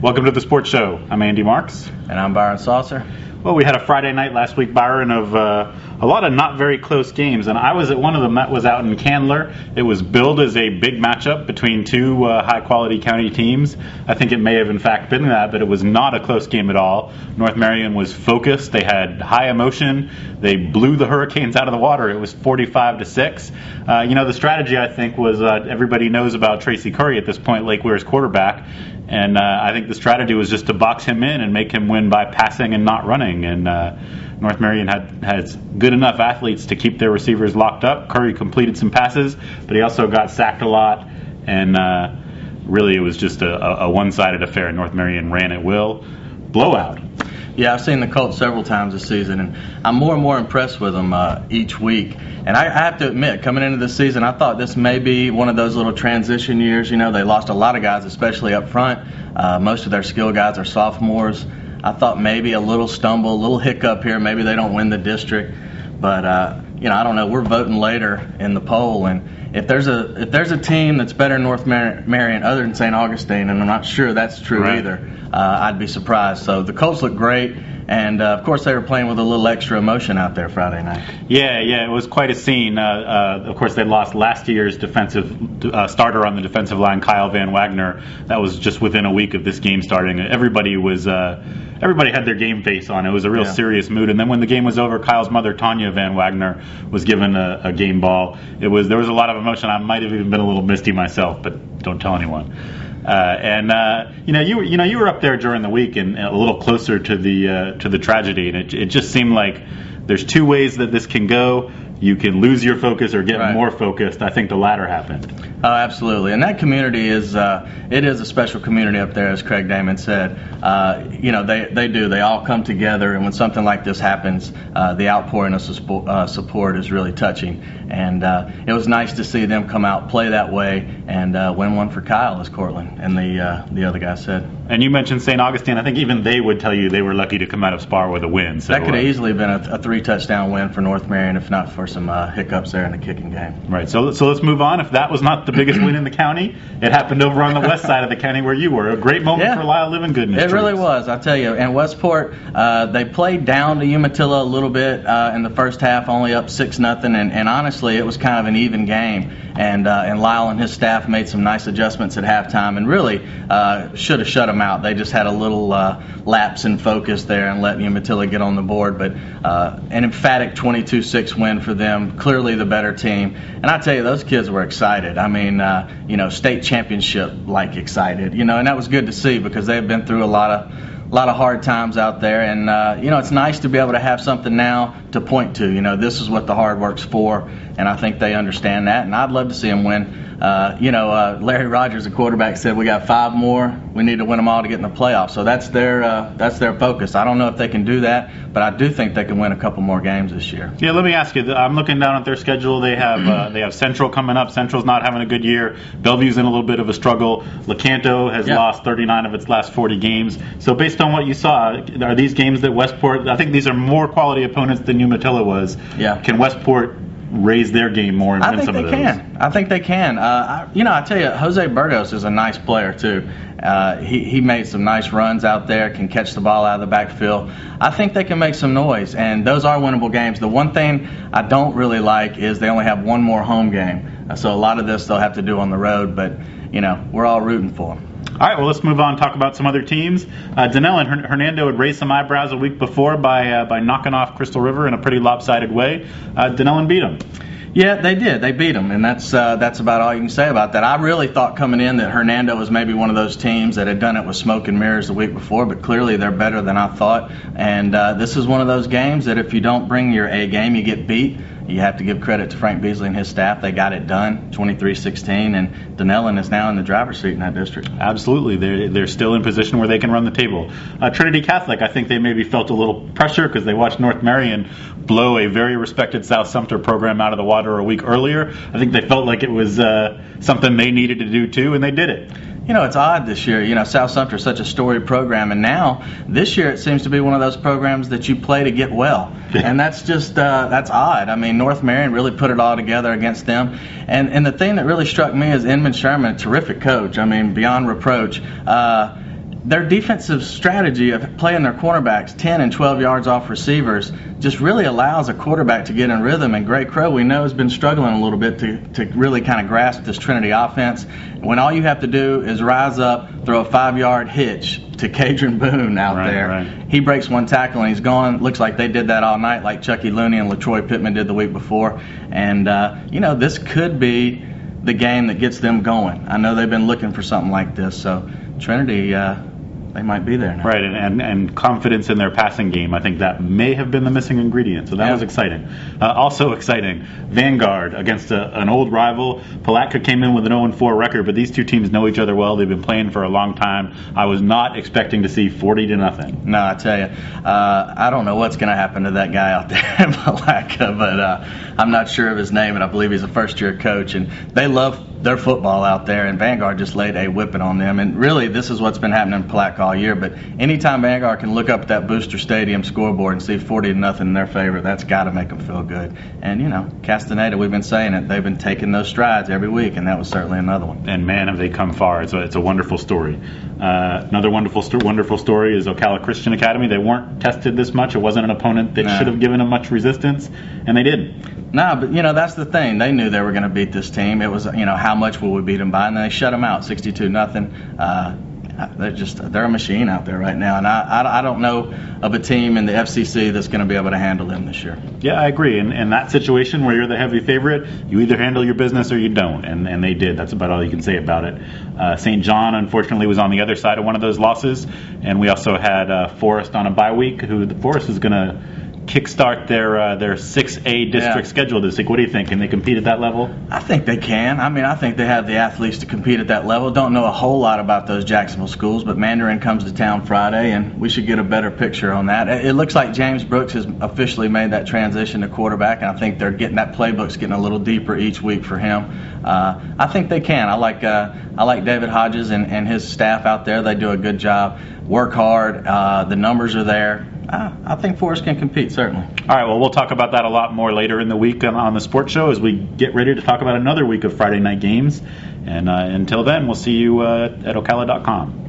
Welcome to the Sports Show. I'm Andy Marks. And I'm Byron Saucer. Well, we had a Friday night last week, Byron, of a lot of not very close games, and I was at one of them that was out in Candler. It was billed as a big matchup between two high-quality county teams. I think it may have in fact been that, but it was not a close game at all. North Marion was focused. They had high emotion. They blew the Hurricanes out of the water. It was 45-6. The strategy, I think, was everybody knows about Tracy Curry at this point, Lake Weir's quarterback. And I think the strategy was just to box him in and make him win by passing and not running. And North Marion has good enough athletes to keep their receivers locked up. Curry completed some passes, but he also got sacked a lot. And really, it was just a one-sided affair. North Marion ran at will. Blowout. Yeah, I've seen the Colts several times this season, and I'm more and more impressed with them each week. And I have to admit, coming into this season, I thought this may be one of those little transition years. You know, they lost a lot of guys, especially up front. Most of their skill guys are sophomores. I thought maybe a little stumble, a little hiccup here. Maybe they don't win the district. But, I don't know. We're voting later in the poll, and if there's a team that's better than North Marion other than St. Augustine, and I'm not sure that's true either, I'd be surprised. So the Colts look great, and of course they were playing with a little extra emotion out there Friday night. Yeah, it was quite a scene. Of course, they lost last year's defensive starter on the defensive line, Kyle Van Wagner. That was just within a week of this game starting. Everybody had their game face on. It was a real serious mood. And then when the game was over, Kyle's mother, Tanya Van Wagner, was given a game ball. There was a lot of emotion. I might have even been a little misty myself, but don't tell anyone. You were up there during the week and a little closer to the tragedy, and it just seemed like there's two ways that this can go. You can lose your focus or get more focused. I think the latter happened. Oh, absolutely. And that community is a special community up there, as Craig Damon said. They all come together, and when something like this happens, the outpouring of support is really touching. And it was nice to see them come out, play that way, and win one for Kyle, as Cortland and the other guy said. And you mentioned St. Augustine. I think even they would tell you they were lucky to come out of Spar with a win. So that could have easily been a 3-touchdown win for North Marion, if not for some hiccups there in the kicking game. Right. So let's move on. If that was not the biggest win in the county, it happened over on the west side of the county where you were. A great moment for Lyle Livingood. It really was, I'll tell you. And Westport, they played down to Umatilla a little bit in the first half, only up 6-0. And honestly, it was kind of an even game. And Lyle and his staff made some nice adjustments at halftime and really should have shut them out. They just had a little lapse in focus there and let Umatilla get on the board. But an emphatic 22-6 win for them, clearly the better team. And I tell you, those kids were excited. I mean, state championship-like excited. And that was good to see because they've been through a lot of hard times out there. And, it's nice to be able to have something now to point to. This is what the hard work's for, and I think they understand that. And I'd love to see them win. Larry Rogers, the quarterback, said we got 5 more. We need to win them all to get in the playoffs. So that's their focus. I don't know if they can do that, but I do think they can win a couple more games this year. Yeah, let me ask you. I'm looking down at their schedule. They have Central coming up. Central's not having a good year. Bellevue's in a little bit of a struggle. Lecanto has lost 39 of its last 40 games. So based on what you saw, are these games that Westport? I think these are more quality opponents than Umatilla was. Yeah. Can Westport raise their game more and win some of those? I think they can. I tell you, Jose Burgos is a nice player too. He made some nice runs out there, can catch the ball out of the backfield. I think they can make some noise, and those are winnable games. The one thing I don't really like is they only have one more home game. So a lot of this they'll have to do on the road, but we're all rooting for them. All right, well, let's move on and talk about some other teams. Donnell and Hernando had raised some eyebrows a week before by knocking off Crystal River in a pretty lopsided way. Donnell beat them. Yeah, they did. They beat them, and that's about all you can say about that. I really thought coming in that Hernando was maybe one of those teams that had done it with smoke and mirrors the week before, but clearly they're better than I thought. And this is one of those games that if you don't bring your A game, you get beat. You have to give credit to Frank Beasley and his staff. They got it done, 23-16, and Donnell is now in the driver's seat in that district. Absolutely. They're still in position where they can run the table. Trinity Catholic, I think they maybe felt a little pressure because they watched North Marion blow a very respected South Sumter program out of the water a week earlier. I think they felt like it was something they needed to do too, and they did it. It's odd this year. South Sumter is such a storied program, and now this year it seems to be one of those programs that you play to get well, and that's just that's odd. I mean, North Marion really put it all together against them, and the thing that really struck me is Inman Sherman, a terrific coach. I mean, beyond reproach. their defensive strategy of playing their cornerbacks 10 and 12 yards off receivers just really allows a quarterback to get in rhythm. And Gray Crow, we know, has been struggling a little bit to really kind of grasp this Trinity offense. When all you have to do is rise up, throw a 5-yard hitch to Cadron Boone out there. Right. He breaks one tackle and he's gone. Looks like they did that all night, like Chucky Looney and LaTroy Pittman did the week before. And, this could be the game that gets them going. I know they've been looking for something like this. So Trinity, they might be there now. Right, and confidence in their passing game. I think that may have been the missing ingredient. So that was exciting. Also exciting, Vanguard against an old rival. Palatka came in with an 0-4 record, but these two teams know each other well. They've been playing for a long time. I was not expecting to see 40-0. No, I tell you, I don't know what's going to happen to that guy out there in Palatka, but I'm not sure of his name, and I believe he's a first-year coach. And they love their football out there, and Vanguard just laid a whipping on them. And really, this is what's been happening in Palatka all year. But anytime Vanguard can look up at that Booster Stadium scoreboard and see 40-0 in their favor, that's got to make them feel good. And Castaneda, we've been saying it, they've been taking those strides every week, and that was certainly another one. And man, have they come far! It's a wonderful story. Another wonderful story is Ocala Christian Academy. They weren't tested this much. It wasn't an opponent that should have given them much resistance, and they did. No, but that's the thing. They knew they were going to beat this team. It was how much will we beat them by, and then they shut them out 62-0. They're a machine out there right now, and I don't know of a team in the FCC that's going to be able to handle them this year. Yeah, I agree. In that situation where you're the heavy favorite, you either handle your business or you don't, and they did. That's about all you can say about it. St. John, unfortunately, was on the other side of one of those losses, and we also had Forest on a bye week. Forest is going to kickstart their 6A district schedule this week. What do you think? Can they compete at that level? I think they can. I think they have the athletes to compete at that level. Don't know a whole lot about those Jacksonville schools, but Mandarin comes to town Friday, and we should get a better picture on that. It looks like James Brooks has officially made that transition to quarterback, and I think they're getting that playbook's getting a little deeper each week for him. I think they can. I like David Hodges and his staff out there. They do a good job. Work hard. The numbers are there. I think Forest can compete, certainly. All right, well, we'll talk about that a lot more later in the week on the sports show as we get ready to talk about another week of Friday night games. And until then, we'll see you at Ocala.com.